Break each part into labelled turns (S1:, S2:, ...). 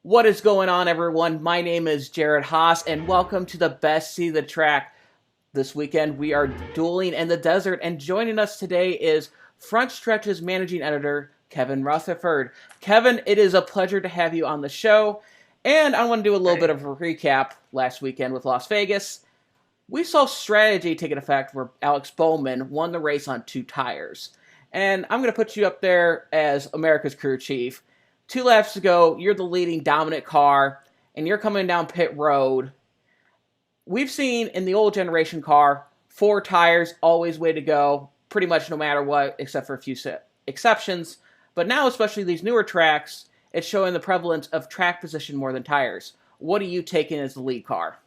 S1: What is going on, everyone? My name is Jared Haas, and welcome to the best seat of the track. This weekend, we are dueling in the desert, and joining us today is Frontstretch's managing editor, Kevin Rutherford. Kevin, it is a pleasure to have you on the show, and I want to do a little bit
S2: Hey,
S1: of a recap last weekend with Las Vegas. We saw strategy take effect where Alex Bowman won the race on two tires. And I'm going to put you up there as America's crew chief. 2 laps ago, you're the leading dominant car, and you're coming down pit road. We've seen in the old generation car, four tires, always way to go, pretty much no matter what, except for a few exceptions. But now, especially these newer tracks, it's showing the prevalence of track position more than tires. What are you taking as the lead car?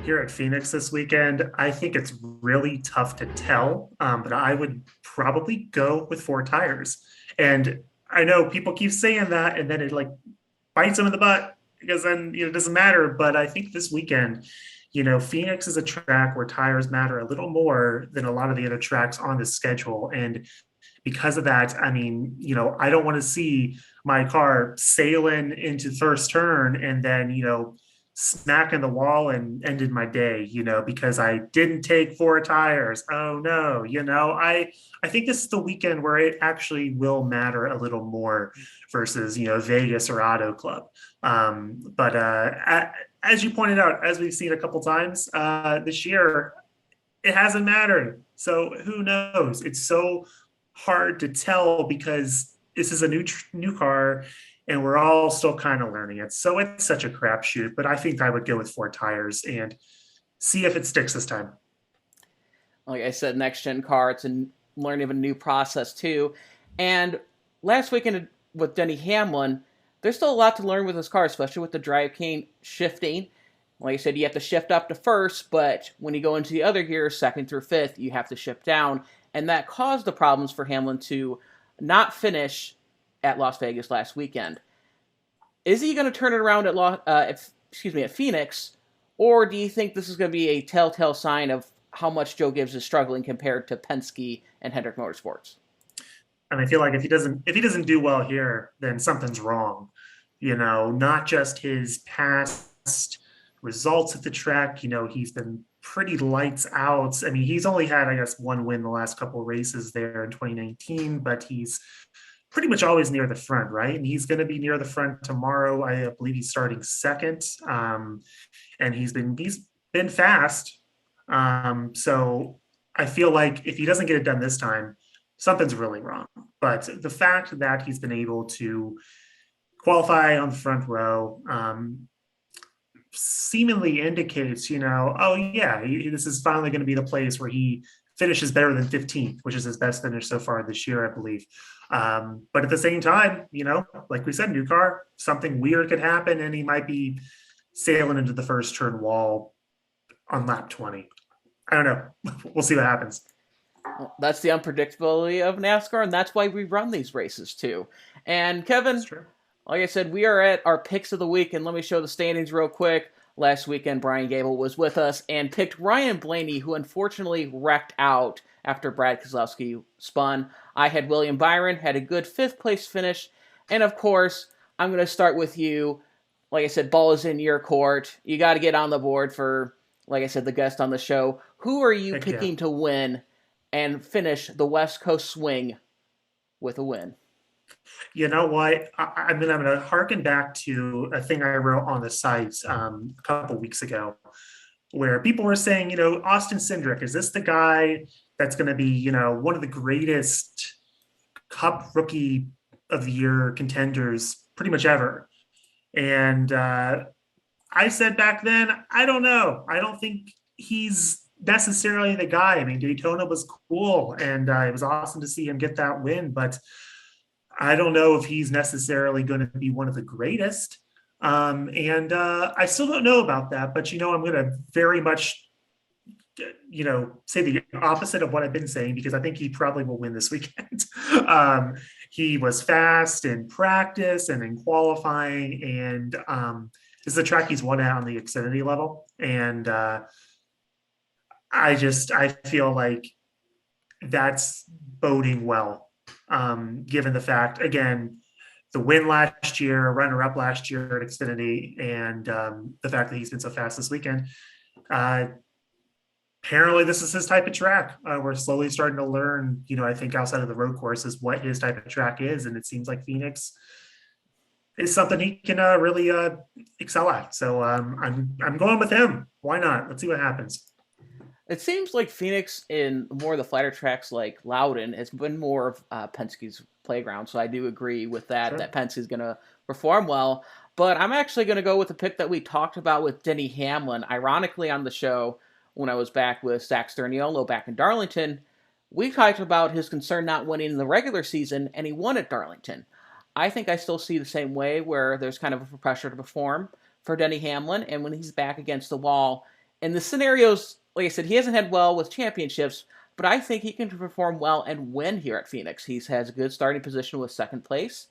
S2: here at Phoenix this weekend, I think it's really tough to tell, but I would probably go with four tires. And I know people keep saying that, and then it like bites them in the butt because then it doesn't matter. But I think this weekend, Phoenix is a track where tires matter a little more than a lot of the other tracks on the schedule. And because of that, I mean, I don't want to see my car sailing into first turn and then, smacking the wall and ended my day, because I didn't take four tires. Oh no, I think this is the weekend where it actually will matter a little more versus, Vegas or Auto Club. But as you pointed out, as we've seen a couple times this year, it hasn't mattered. So who knows? It's so hard to tell because this is a new car and we're all still kind of learning it. So it's such a crapshoot. But I think I would go with four tires and see if it sticks this time.
S1: Like I said, next gen car, it's a learning of a new process too. And last weekend with Denny Hamlin, there's still a lot to learn with this car, especially with the drive cane shifting. Like I said, you have to shift up to first, but when you go into the other gears, second through fifth, you have to shift down. And that caused the problems for Hamlin to not finish at Las Vegas last weekend. Is he going to turn it around at Phoenix, or do you think this is going to be a telltale sign of how much Joe Gibbs is struggling compared to Penske and Hendrick Motorsports?
S2: And I feel like if he doesn't do well here, then something's wrong. Not just his past results at the track. He's been pretty lights out. I mean, he's only had, I guess, one win the last couple of races there in 2019, but he's pretty much always near the front, right? And he's going to be near the front tomorrow. I believe he's starting second, and he's been fast. So I feel like if he doesn't get it done this time, something's really wrong. But the fact that he's been able to qualify on the front row seemingly indicates, oh yeah, this is finally going to be the place where he finishes better than 15th, which is his best finish so far this year, I believe. But at the same time, like we said, new car, something weird could happen, and he might be sailing into the first turn wall on lap 20. I don't know. We'll see what happens.
S1: Well, that's the unpredictability of NASCAR, and that's why we run these races too. And
S2: It's
S1: Kevin,
S2: true.
S1: like I said, we are at our picks of the week, and let me show the standings real quick. Last weekend, Brian Gable was with us and picked Ryan Blaney, who unfortunately wrecked out after Brad Keselowski spun. I had William Byron, had a good fifth place finish, and of course, I'm going to start with you. Like I said, ball is in your court. You got to get on the board for, like I said, the guest on the show. Who are you
S2: Heck yeah.
S1: picking to win and finish the West Coast swing with a win?
S2: You know what? I'm going to harken back to a thing I wrote on the site a couple weeks ago, where people were saying, Austin Cindric, is this the guy that's going to be, one of the greatest Cup Rookie of the Year contenders pretty much ever? And I said back then, I don't know. I don't think he's necessarily the guy. I mean, Daytona was cool, and it was awesome to see him get that win, but I don't know if he's necessarily going to be one of the greatest. And I still don't know about that, but I'm going to very much, say the opposite of what I've been saying because I think he probably will win this weekend. He was fast in practice and in qualifying, and this is a track he's won at on the Xfinity level. And I feel like that's boding well, given the fact, again, the win last year, runner up last year at Xfinity, and the fact that he's been so fast this weekend. Uh, Apparently, this is his type of track. We're slowly starting to learn, I think outside of the road courses, what his type of track is. And it seems like Phoenix is something he can really excel at. So I'm going with him. Why not? Let's see what happens.
S1: It seems like Phoenix in more of the flatter tracks like Loudon has been more of Penske's playground. So I do agree with that,
S2: Sure.
S1: that Penske's going to perform well. But I'm actually going to go with the pick that we talked about with Denny Hamlin. Ironically, on the show, when I was back with Zach Sterniolo back in Darlington, we talked about his concern not winning in the regular season, and he won at Darlington. I think I still see the same way where there's kind of a pressure to perform for Denny Hamlin, and when he's back against the wall, and the scenarios, like I said, he hasn't had well with championships, but I think he can perform well and win here at Phoenix. He has a good starting position with second place,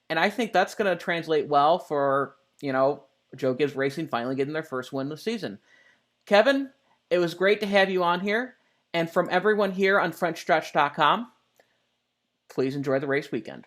S1: and I think that's going to translate well for, Joe Gibbs Racing finally getting their first win this season. Kevin, it was great to have you on here, and from everyone here on Frontstretch.com, please enjoy the race weekend.